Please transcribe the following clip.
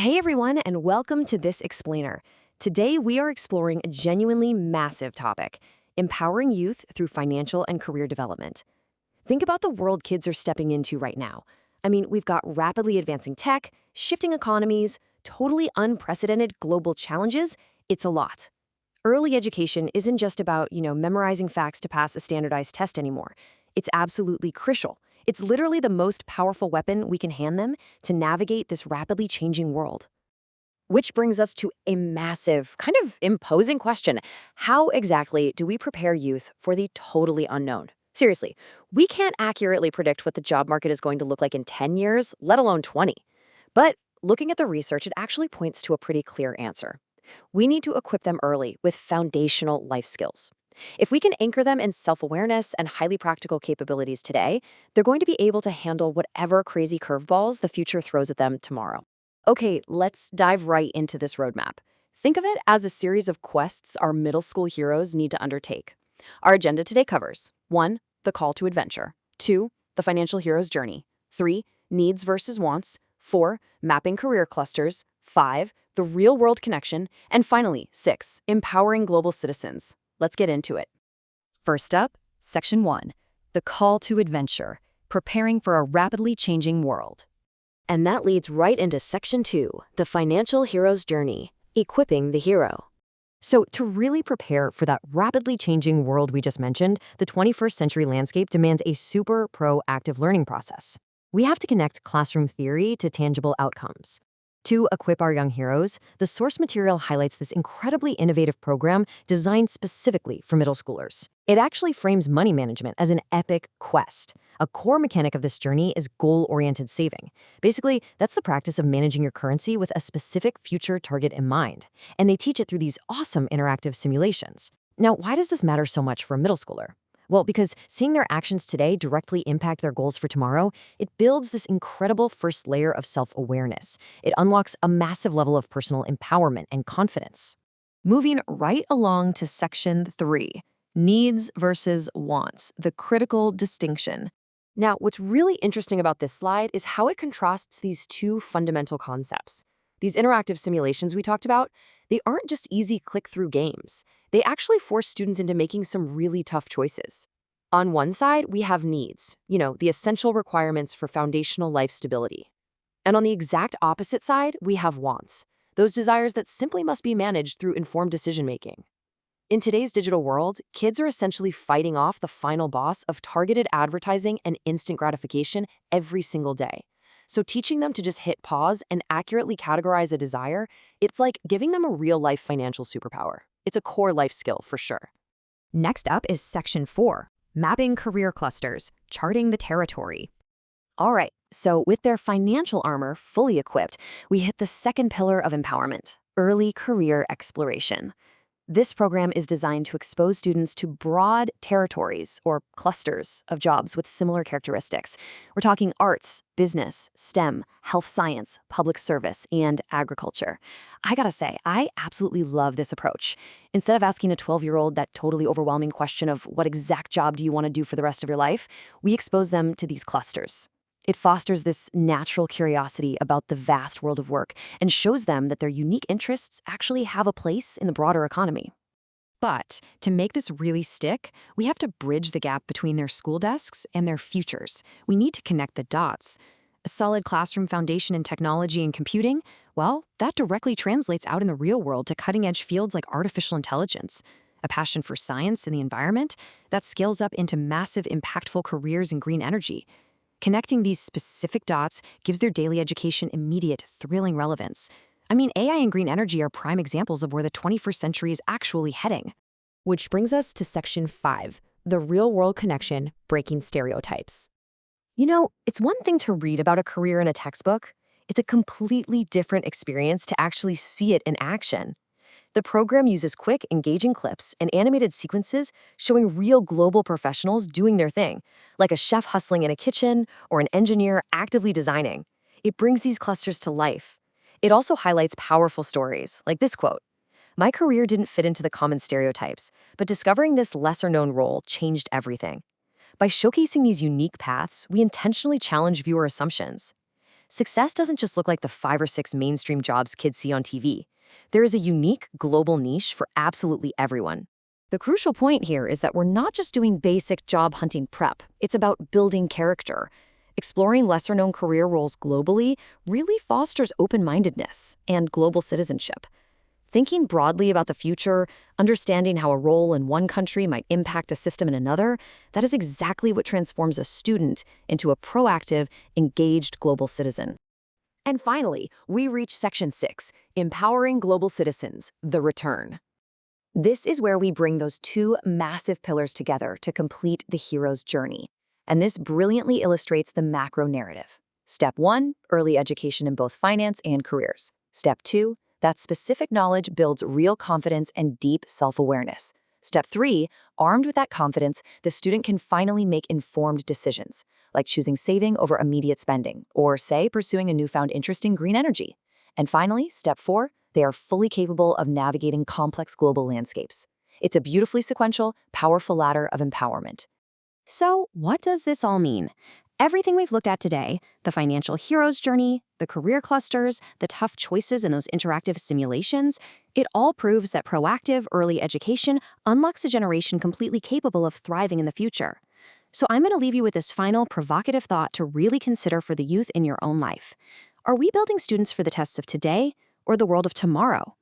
Hey everyone, and welcome to This Explainer. Today we are exploring a genuinely massive topic, empowering youth through financial and career development. Think about the world kids are stepping into right now. We've got rapidly advancing tech, shifting economies, totally unprecedented global challenges. It's a lot. Early education isn't just about, memorizing facts to pass a standardized test anymore. It's absolutely crucial. It's literally the most powerful weapon we can hand them to navigate this rapidly changing world. Which brings us to a massive, kind of imposing question. How exactly do we prepare youth for the totally unknown? Seriously, we can't accurately predict what the job market is going to look like in 10 years, let alone 20. But looking at the research, it actually points to a pretty clear answer. We need to equip them early with foundational life skills. If we can anchor them in self-awareness and highly practical capabilities today, they're going to be able to handle whatever crazy curveballs the future throws at them tomorrow. Okay, let's dive right into this roadmap. Think of it as a series of quests our middle school heroes need to undertake. Our agenda today covers 1. The call to adventure. 2. The financial hero's journey. 3. Needs versus wants. 4. Mapping career clusters. 5. The real-world connection. And finally, 6. Empowering global citizens. Let's get into it. First up, Section 1, the call to adventure, preparing for a rapidly changing world. And that leads right into Section 2, the financial hero's journey, equipping the hero. So to really prepare for that rapidly changing world we just mentioned, the 21st century landscape demands a super proactive learning process. We have to connect classroom theory to tangible outcomes. To equip our young heroes, the source material highlights this incredibly innovative program designed specifically for middle schoolers. It actually frames money management as an epic quest. A core mechanic of this journey is goal-oriented saving. Basically, that's the practice of managing your currency with a specific future target in mind. And they teach it through these awesome interactive simulations. Now, why does this matter so much for a middle schooler? Well, because seeing their actions today directly impact their goals for tomorrow, it builds this incredible first layer of self-awareness. It unlocks a massive level of personal empowerment and confidence. Moving right along to Section 3, needs versus wants, the critical distinction. Now, what's really interesting about this slide is how it contrasts these two fundamental concepts. These interactive simulations we talked about, they aren't just easy click-through games. They actually force students into making some really tough choices. On one side, we have needs, the essential requirements for foundational life stability. And on the exact opposite side, we have wants, those desires that simply must be managed through informed decision-making. In today's digital world, kids are essentially fighting off the final boss of targeted advertising and instant gratification every single day. So teaching them to just hit pause and accurately categorize a desire, it's like giving them a real-life financial superpower. It's a core life skill for sure. Next up is Section 4, mapping career clusters, charting the territory. All right, so with their financial armor fully equipped, we hit the second pillar of empowerment, early career exploration. This program is designed to expose students to broad territories or clusters of jobs with similar characteristics. We're talking arts, business, STEM, health science, public service, and agriculture. I gotta say, I absolutely love this approach. Instead of asking a 12-year-old that totally overwhelming question of what exact job do you want to do for the rest of your life, we expose them to these clusters. It fosters this natural curiosity about the vast world of work and shows them that their unique interests actually have a place in the broader economy. But to make this really stick, we have to bridge the gap between their school desks and their futures. We need to connect the dots. A solid classroom foundation in technology and computing, well, that directly translates out in the real world to cutting-edge fields like artificial intelligence. A passion for science and the environment, that scales up into massive, impactful careers in green energy. Connecting these specific dots gives their daily education immediate, thrilling relevance. AI and green energy are prime examples of where the 21st century is actually heading. Which brings us to Section 5, the real-world connection, breaking stereotypes. It's one thing to read about a career in a textbook. It's a completely different experience to actually see it in action. The program uses quick, engaging clips and animated sequences showing real global professionals doing their thing, like a chef hustling in a kitchen or an engineer actively designing. It brings these clusters to life. It also highlights powerful stories, like this quote, "My career didn't fit into the common stereotypes, but discovering this lesser-known role changed everything." By showcasing these unique paths, we intentionally challenge viewer assumptions. Success doesn't just look like the 5 or 6 mainstream jobs kids see on TV. There is a unique global niche for absolutely everyone. The crucial point here is that we're not just doing basic job hunting prep, it's about building character. Exploring lesser-known career roles globally really fosters open-mindedness and global citizenship. Thinking broadly about the future, understanding how a role in one country might impact a system in another, that is exactly what transforms a student into a proactive, engaged global citizen. And finally, we reach Section 6, Empowering Global Citizens, the Return. This is where we bring those two massive pillars together to complete the hero's journey. And this brilliantly illustrates the macro narrative. Step 1, early education in both finance and careers. Step 2, that specific knowledge builds real confidence and deep self-awareness. Step 3, armed with that confidence, the student can finally make informed decisions, like choosing saving over immediate spending, or, say, pursuing a newfound interest in green energy. And finally, Step 4, they are fully capable of navigating complex global landscapes. It's a beautifully sequential, powerful ladder of empowerment. So, what does this all mean? Everything we've looked at today, the financial hero's journey, the career clusters, the tough choices in those interactive simulations, it all proves that proactive early education unlocks a generation completely capable of thriving in the future. So I'm going to leave you with this final provocative thought to really consider for the youth in your own life. Are we building students for the tests of today or the world of tomorrow?